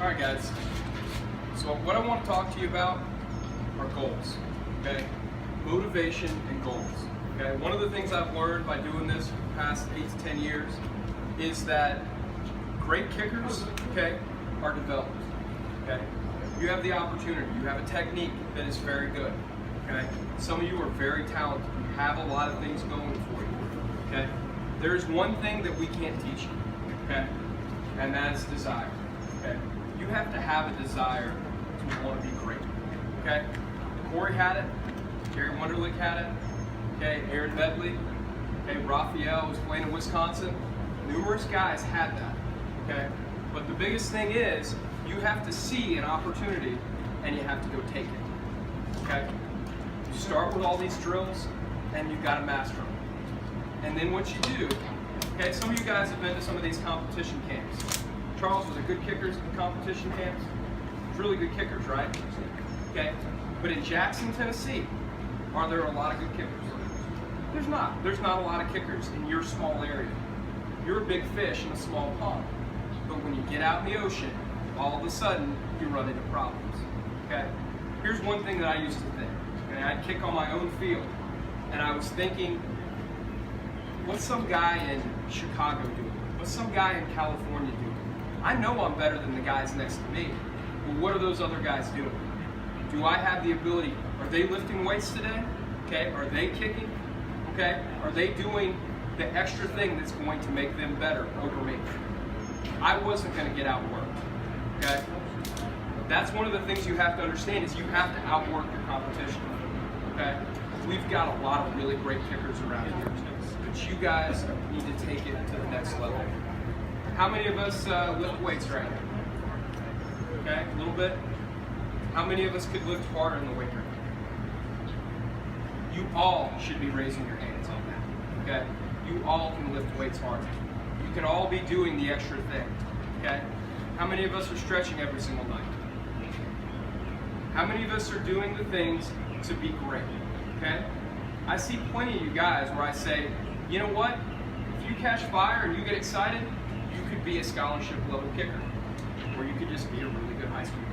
All right, guys. So what I want to talk to you about are goals, okay? Motivation and goals, okay? One of the things I've learned by doing this for the past 8 to 10 years is that great kickers, okay, are developed, okay? You have the opportunity, you have a technique that is very good, okay? Some of you are very talented, you have a lot of things going for you, okay? There's one thing that we can't teach you, okay? And that is desire, okay? You have to have a desire to want to be great, okay? Corey had it, Jerry Wunderlich had it, okay? Aaron Medley, okay? Raphael was playing in Wisconsin. Numerous guys had that, okay? But the biggest thing is you have to see an opportunity and you have to go take it, okay? You start with all these drills and you've got to master them. And then what you do, okay, some of you guys have been to some of these competition camps. Charles, was there good kickers in competition camps? Really good kickers, right? Okay, but in Jackson, Tennessee, are there a lot of good kickers? There's not. There's not a lot of kickers in your small area. You're a big fish in a small pond. But when you get out in the ocean, all of a sudden, you run into problems, okay? Here's one thing that I used to think. Okay? I'd kick on my own field, and I was thinking, what's some guy in Chicago doing? What's some guy in California doing? I know I'm better than the guys next to me, but what are those other guys doing? Do I have the ability? Are they lifting weights today? Okay, are they kicking? Okay, are they doing the extra thing that's going to make them better over me? I wasn't going to get outworked, okay? That's one of the things you have to understand is you have to outwork your competition, okay? We've got a lot of really great kickers around here, but you guys need to take it to the next level. How many of us lift weights right now? Okay, a little bit. How many of us could lift harder in the weight room? You all should be raising your hands on that, okay? You all can lift weights harder. You can all be doing the extra thing, okay? How many of us are stretching every single night? How many of us are doing the things to be great, okay? I see plenty of you guys where I say, you know what? If you catch fire and you get excited, you could be a scholarship level kicker, or you could just be a really good high school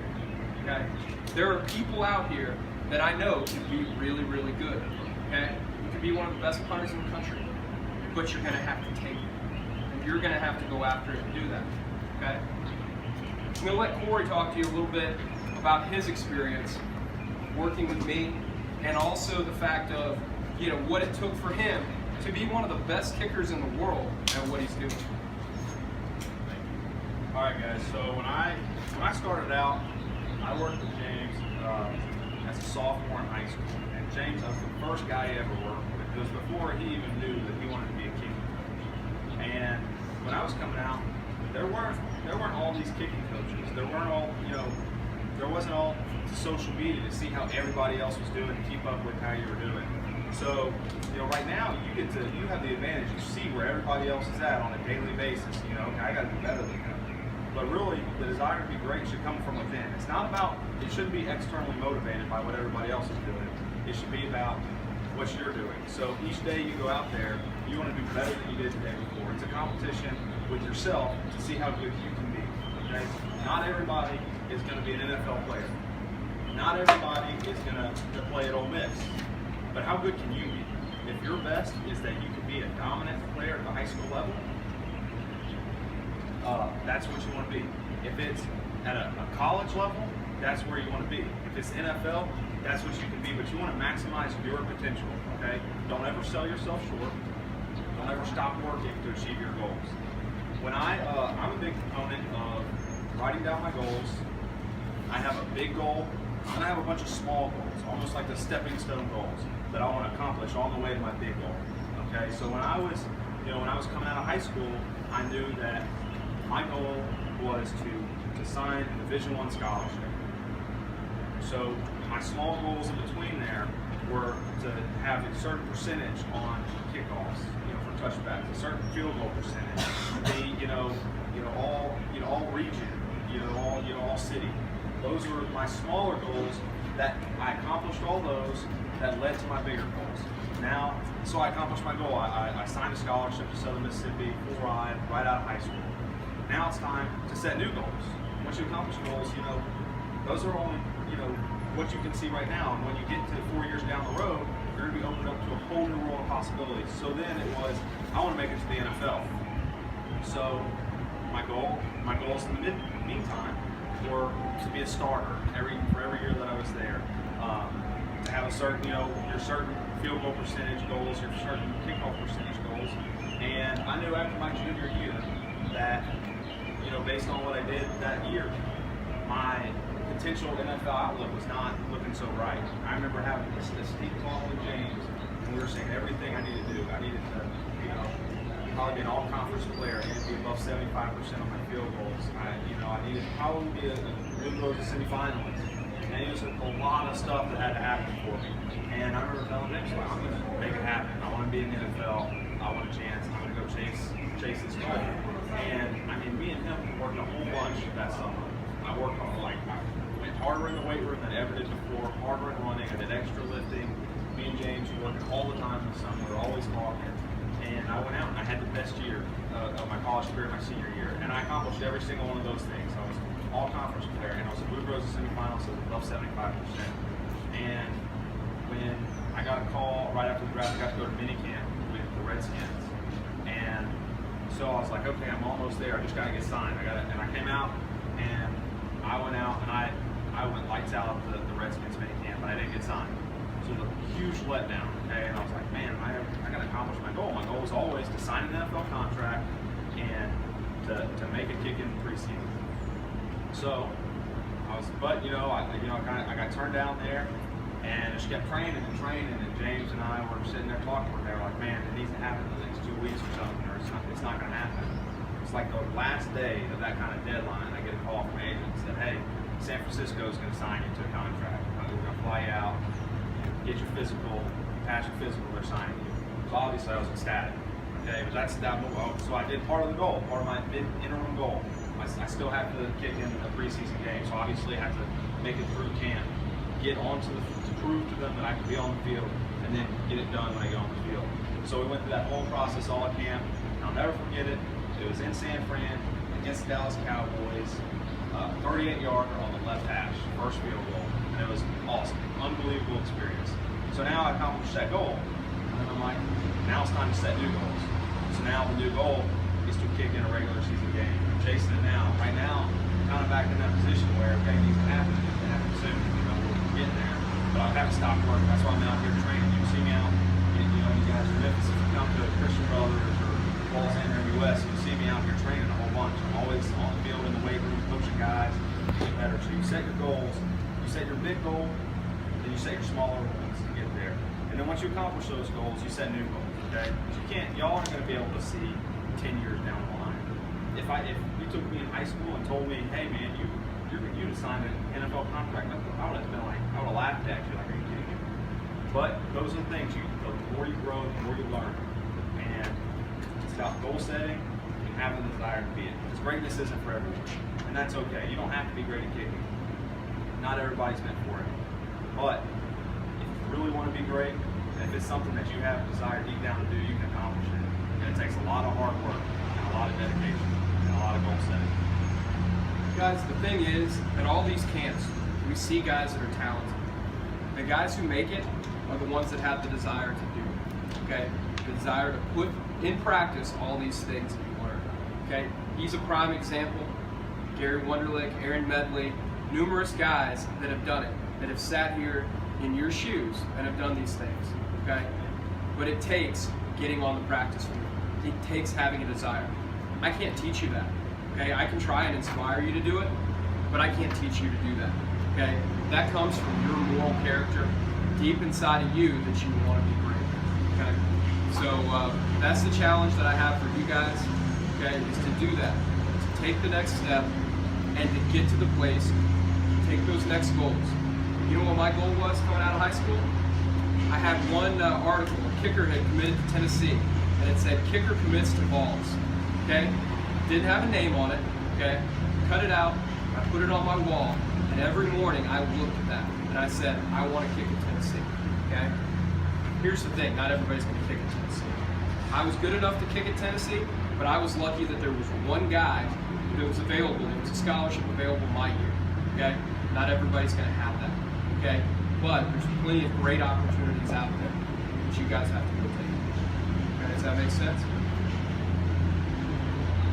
kicker, okay? There are people out here that I know can be really, really good, okay? You could be one of the best punters in the country, but you're gonna have to take it. And you're gonna have to go after it and do that, okay? I'm gonna let Corey talk to you a little bit about his experience working with me, and also the fact of, you know, what it took for him to be one of the best kickers in the world at what he's doing. All right, guys. So when I started out, I worked with James as a sophomore in high school, and James was the first guy he ever worked with. It was before he even knew that he wanted to be a kicker. And when I was coming out, there weren't all these kicking coaches. There weren't all, you know, there wasn't all social media to see how everybody else was doing and keep up with how you were doing. So, you know, right now you have the advantage. You see where everybody else is at on a daily basis. You know, okay, I got to be better than them. But really, the desire to be great should come from within. It's not about, it shouldn't be externally motivated by what everybody else is doing. It should be about what you're doing. So each day you go out there, you want to do better than you did the day before. It's a competition with yourself to see how good you can be. Okay? Not everybody is going to be an NFL player. Not everybody is going to play at Ole Miss. But how good can you be? If your best is that you can be a dominant player at the high school level, that's what you want to be. If it's at a college level, that's where you want to be. If it's NFL, that's what you can be. But you want to maximize your potential, okay? Don't ever sell yourself short. Don't ever stop working to achieve your goals. When I'm a big proponent of writing down my goals. I have a big goal, and I have a bunch of small goals, almost like the stepping stone goals that I want to accomplish on the way to my big goal. Okay, so when I was coming out of high school, I knew that my goal was to sign a Division I scholarship. So my small goals in between there were to have a certain percentage on kickoffs, for touchbacks, a certain field goal percentage, all region, all city. Those were my smaller goals that I accomplished all those that led to my bigger goals. Now, so I accomplished my goal. I signed a scholarship to Southern Mississippi right out of high school. Now it's time to set new goals. once you accomplish goals, those are only, what you can see right now. And when you get to 4 years down the road, you're going to be opened up to a whole new world of possibilities. So then it was, I want to make it to the NFL. So my goals in the meantime were to be a starter for every year that I was there. To have a certain, your certain field goal percentage goals, your certain kickoff percentage goals. And I knew after my junior year that, based on what I did that year, my potential NFL outlook was not looking so bright. I remember having this deep talk with James, and we were saying everything I needed to do. I needed to, probably be an all-conference player. I needed to be above 75% on my field goals. I needed to probably be a really close to semifinalist. And it was a lot of stuff that had to happen for me. And I remember telling James, I'm going to make it happen. I want to be in the NFL. I want a chance. I'm going to go chase this goal. And me and him worked a whole bunch that summer. I worked on I went harder in the weight room than I ever did before, harder in running. I did extra lifting. Me and James were working all the time in the summer. We were always talking. And I went out and I had the best year of my college career, my senior year. And I accomplished every single one of those things. I was an all-conference player, and I was a Blue Roses semifinals, so above 75%. And when I got a call right after the draft, I got to go to minicamp with the Redskins. And so I was like, okay, I'm almost there. I just got to get signed. And I came out, and I went out, and I went lights out of the Redskins minicamp, and I didn't get signed. So it was a huge letdown, okay? And I was like, man, I got to accomplish my goal. My goal was always to sign an NFL contract and to make a kick in the preseason. So I got turned down there, and just kept training. And James and I were sitting there talking. They were like, man, it needs to happen in the next 2 weeks or something, or it's not going to happen. It's like the last day of that kind of deadline, I get a call from agent and said, hey, San Francisco is going to sign you to a contract. We're going to fly you out, get your physical, pass your physical, they're signing you. So obviously I was ecstatic. Okay, but that's that. So I did part of the goal, part of my interim goal. I still have to kick in a preseason game, so obviously I have to make it through camp, get onto to prove to them that I can be on the field, and then get it done when I get on the field. So we went through that whole process all at camp. I'll never forget it. It was in San Fran against the Dallas Cowboys, 38-yarder on the left hash, first field goal, and it was awesome, unbelievable experience. So now I accomplished that goal, and I'm like, now it's time to set new goals. So now the new goal is to kick in a regular season game. I'm chasing it now. Right now, I'm kind of back in that position where, okay, it needs to happen. It needs to happen soon. We're getting there. But I haven't stopped working. That's why I'm out here training. You see me out, you guys from Memphis, if you come to Christian Brothers or Paul's MWS, you see me out here training a whole bunch. I'm always on the field in the weight room, coaching guys to get better. So you set your goals. You set your big goal, then you set your smaller ones to get there. And then once you accomplish those goals, you set new goals. Okay? Because y'all aren't going to be able to see 10 years down the line. If you took me in high school and told me, hey man, you signed an NFL contract, I would have been like, I would have laughed at you, like, are you kidding me? But those are the things, the more you grow, the more you learn. And it's about goal setting and having the desire to be it. Because greatness isn't for everyone. And that's okay. You don't have to be great at kicking. Not everybody's meant for it. But if you really want to be great, and if it's something that you have a desire deep down to do, you can accomplish it. And it takes a lot of hard work and a lot of dedication and a lot of goal setting. Guys, the thing is, at all these camps, we see guys that are talented. The guys who make it are the ones that have the desire to do it, okay? The desire to put in practice all these things that you learn, okay? He's a prime example. Gary Wunderlich, Aaron Medley, numerous guys that have done it, that have sat here in your shoes and have done these things, okay? But it takes getting on the practice field. It takes having a desire. I can't teach you that, okay? I can try and inspire you to do it, but I can't teach you to do that, okay? That comes from your moral character deep inside of you that you want to be great, okay? So that's the challenge that I have for you guys, okay, is to do that, to take the next step and to get to the place, to take those next goals. You know what my goal was coming out of high school? I had one article, a kicker had committed to Tennessee, and it said, kicker commits to balls, okay? Didn't have a name on it, okay? Cut it out, I put it on my wall, and every morning I looked at that, and I said, I want to kick at Tennessee, okay? Here's the thing, not everybody's going to kick at Tennessee. I was good enough to kick at Tennessee, but I was lucky that there was one guy who that was available. There was a scholarship available my year. Okay, not everybody's going to have that. Okay, but there's plenty of great opportunities out there that you guys have to go take. Okay, does that make sense?